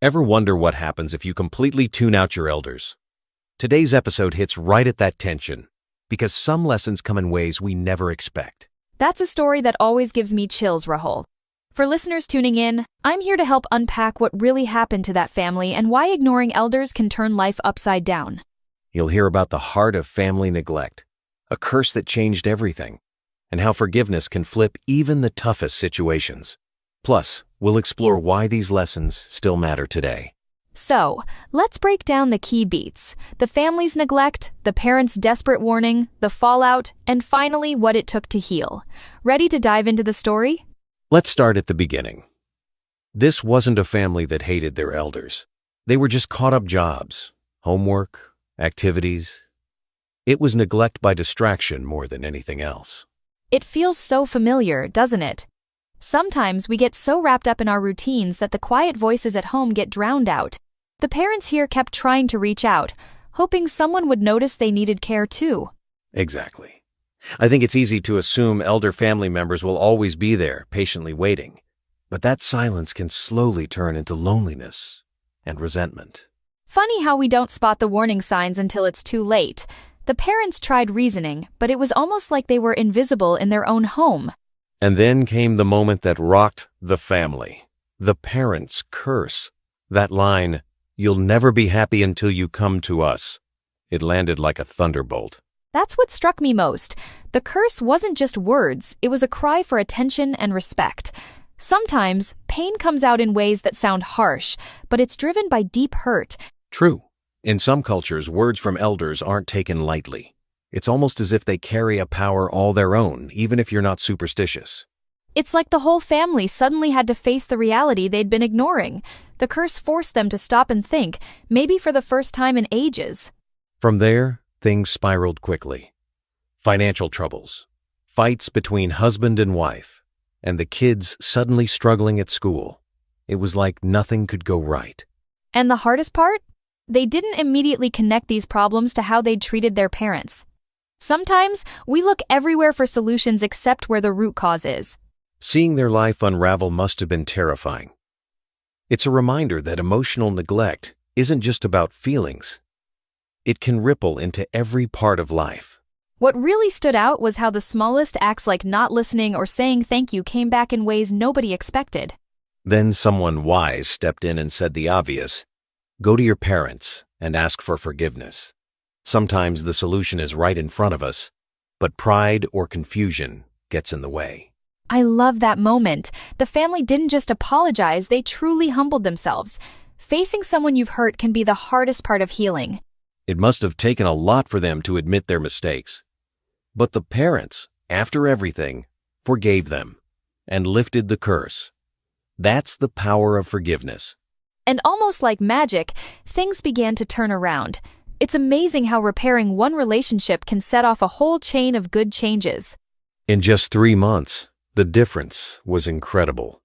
Ever wonder what happens if you completely tune out your elders? Today's episode hits right at that tension, because some lessons come in ways we never expect. That's a story that always gives me chills, Rahul. For listeners tuning in, I'm here to help unpack what really happened to that family and why ignoring elders can turn life upside down. You'll hear about the heart of family neglect, a curse that changed everything, and how forgiveness can flip even the toughest situations. Plus, we'll explore why these lessons still matter today. So, let's break down the key beats: the family's neglect, the parents' desperate warning, the fallout, and finally what it took to heal. Ready to dive into the story? Let's start at the beginning. This wasn't a family that hated their elders. They were just caught up jobs, homework, activities. It was neglect by distraction more than anything else. It feels so familiar, doesn't it? Sometimes we get so wrapped up in our routines that the quiet voices at home get drowned out. The parents here kept trying to reach out, hoping someone would notice they needed care too. Exactly. I think it's easy to assume elder family members will always be there, patiently waiting. But that silence can slowly turn into loneliness and resentment. Funny how we don't spot the warning signs until it's too late. The parents tried reasoning, but it was almost like they were invisible in their own home. And then came the moment that rocked the family. The parents' curse. That line, "You'll never be happy until you come to us." It landed like a thunderbolt. That's what struck me most. The curse wasn't just words, it was a cry for attention and respect. Sometimes, pain comes out in ways that sound harsh, but it's driven by deep hurt. True. In some cultures, words from elders aren't taken lightly. It's almost as if they carry a power all their own, even if you're not superstitious. It's like the whole family suddenly had to face the reality they'd been ignoring. The curse forced them to stop and think, maybe for the first time in ages. From there, things spiraled quickly. Financial troubles, fights between husband and wife, and the kids suddenly struggling at school. It was like nothing could go right. And the hardest part? They didn't immediately connect these problems to how they'd treated their parents. Sometimes, we look everywhere for solutions except where the root cause is. Seeing their life unravel must have been terrifying. It's a reminder that emotional neglect isn't just about feelings. It can ripple into every part of life. What really stood out was how the smallest acts like not listening or saying thank you came back in ways nobody expected. Then someone wise stepped in and said the obvious: go to your parents and ask for forgiveness. Sometimes the solution is right in front of us, but pride or confusion gets in the way. I love that moment. The family didn't just apologize, they truly humbled themselves. Facing someone you've hurt can be the hardest part of healing. It must have taken a lot for them to admit their mistakes. But the parents, after everything, forgave them and lifted the curse. That's the power of forgiveness. And almost like magic, things began to turn around. It's amazing how repairing one relationship can set off a whole chain of good changes. In just 3 months, the difference was incredible.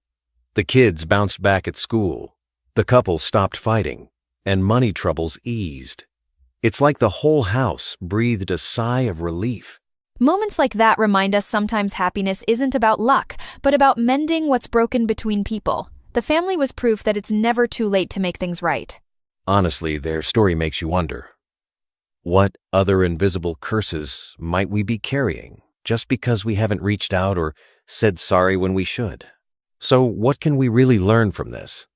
The kids bounced back at school, the couple stopped fighting, and money troubles eased. It's like the whole house breathed a sigh of relief. Moments like that remind us sometimes happiness isn't about luck, but about mending what's broken between people. The family was proof that it's never too late to make things right. Honestly, their story makes you wonder. What other invisible curses might we be carrying just because we haven't reached out or said sorry when we should? So what can we really learn from this?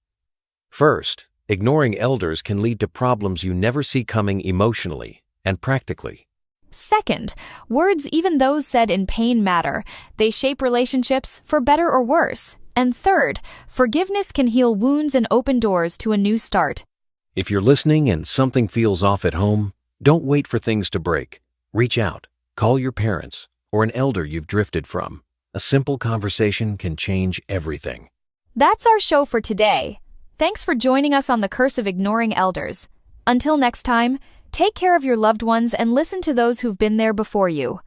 First, ignoring elders can lead to problems you never see coming emotionally and practically. Second, words, even those said in pain, matter. They shape relationships, for better or worse. And third, forgiveness can heal wounds and open doors to a new start. If you're listening and something feels off at home, don't wait for things to break. Reach out, call your parents, or an elder you've drifted from. A simple conversation can change everything. That's our show for today. Thanks for joining us on The Curse of Ignoring Elders. Until next time, take care of your loved ones and listen to those who've been there before you.